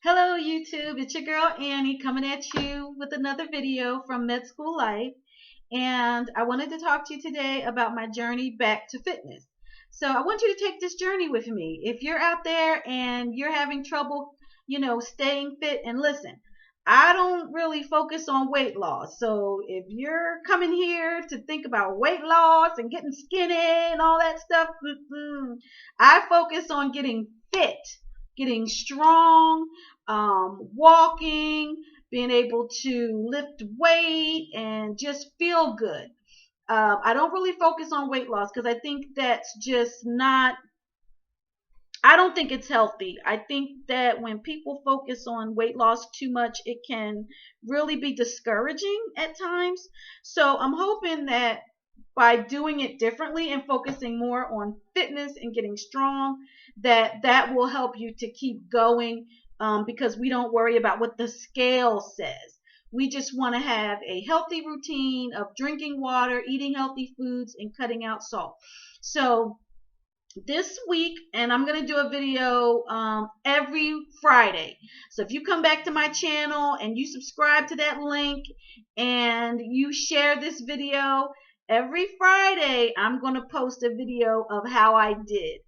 Hello YouTube, it's your girl Annie coming at you with another video from Med School Life, and I wanted to talk to you today about my journey back to fitness. So I want you to take this journey with me. If you're out there and you're having trouble, staying fit, and listen, I don't really focus on weight loss. So if you're coming here to think about weight loss and getting skinny and all that stuff, I focus on getting fit, getting strong, walking, being able to lift weight and just feel good. I don't really focus on weight loss because I think that's just not, I don't think it's healthy. I think that when people focus on weight loss too much, it can really be discouraging at times. So I'm hoping that by doing it differently and focusing more on fitness and getting strong, that will help you to keep going, because we don't worry about what the scale says. We just want to have a healthy routine of drinking water, eating healthy foods, and cutting out salt. So this week, and I'm going to do a video every Friday. So if you come back to my channel and you subscribe to that link and you share this video, every Friday I'm going to post a video of how I did.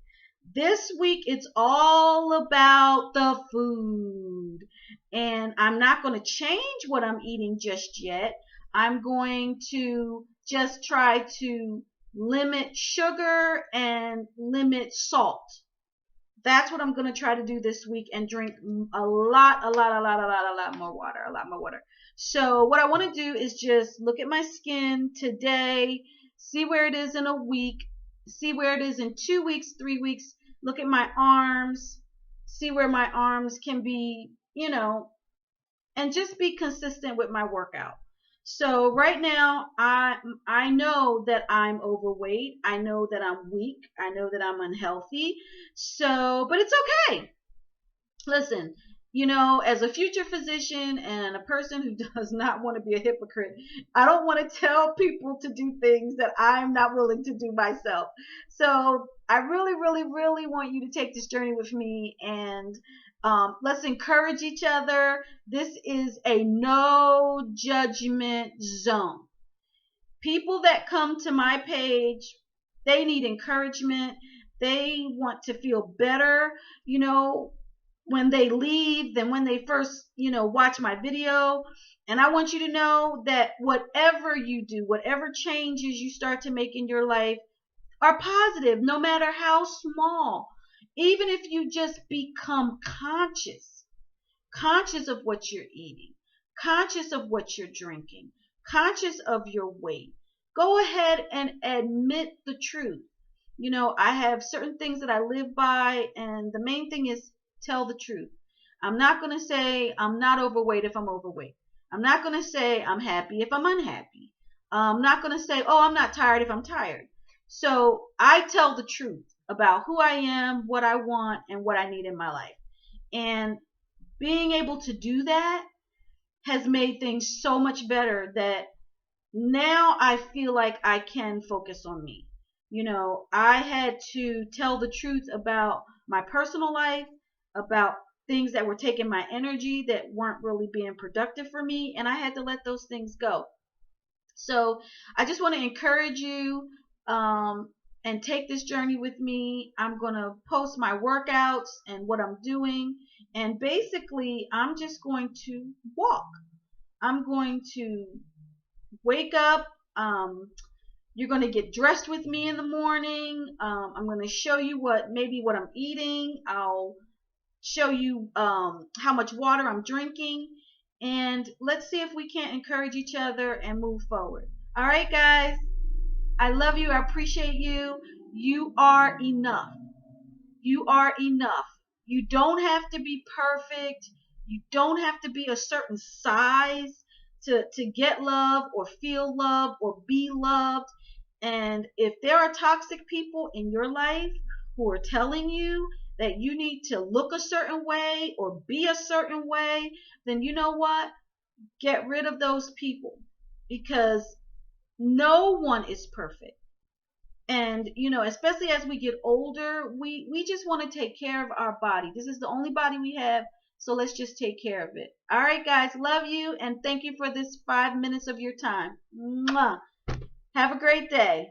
This week it's all about the food, and I'm not going to change what I'm eating just yet. I'm going to just try to limit sugar and limit salt. That's what I'm going to try to do this week, and drink a lot more water. So what I want to do is just look at my skin today, see where it is in a week, see where it is in 2 weeks, 3 weeks, look at my arms, see where my arms can be, and just be consistent with my workout. So right now, I know that I'm overweight. I know that I'm weak. I know that I'm unhealthy. So, but it's okay. Listen, as a future physician and a person who does not want to be a hypocrite, I don't want to tell people to do things that I'm not willing to do myself. So I really, really, really want you to take this journey with me, and let's encourage each other. This is a no judgment zone. People that come to my page, they need encouragement. They want to feel better, when they leave than when they first, watch my video. And I want you to know that whatever you do, whatever changes you start to make in your life are positive, no matter how small. Even if you just become conscious of what you're eating, conscious of what you're drinking, conscious of your weight, go ahead and admit the truth. I have certain things that I live by, and the main thing is tell the truth. I'm not going to say I'm not overweight if I'm overweight. I'm not going to say I'm happy if I'm unhappy. I'm not going to say, oh, I'm not tired if I'm tired. So I tell the truth about who I am, what I want, and what I need in my life. And being able to do that has made things so much better that now I feel like I can focus on me. I had to tell the truth about my personal life, about things that were taking my energy that weren't really being productive for me, and I had to let those things go. So I just want to encourage you, and take this journey with me. I'm going to post my workouts and what I'm doing, and basically I'm just going to walk. I'm going to wake up. You're going to get dressed with me in the morning. I'm going to show you what I'm eating. I'll show you how much water I'm drinking, and let's see if we can't encourage each other and move forward. All right, guys. I love you. I appreciate you. You are enough. You are enough. You don't have to be perfect. You don't have to be a certain size to get love or feel love or be loved. And if there are toxic people in your life who are telling you that you need to look a certain way or be a certain way, then you know what? Get rid of those people, because no one is perfect. And, especially as we get older, we just want to take care of our body. This is the only body we have So let's just take care of it. All right, guys. Love you and thank you for this 5 minutes of your time. Mwah. Have a great day.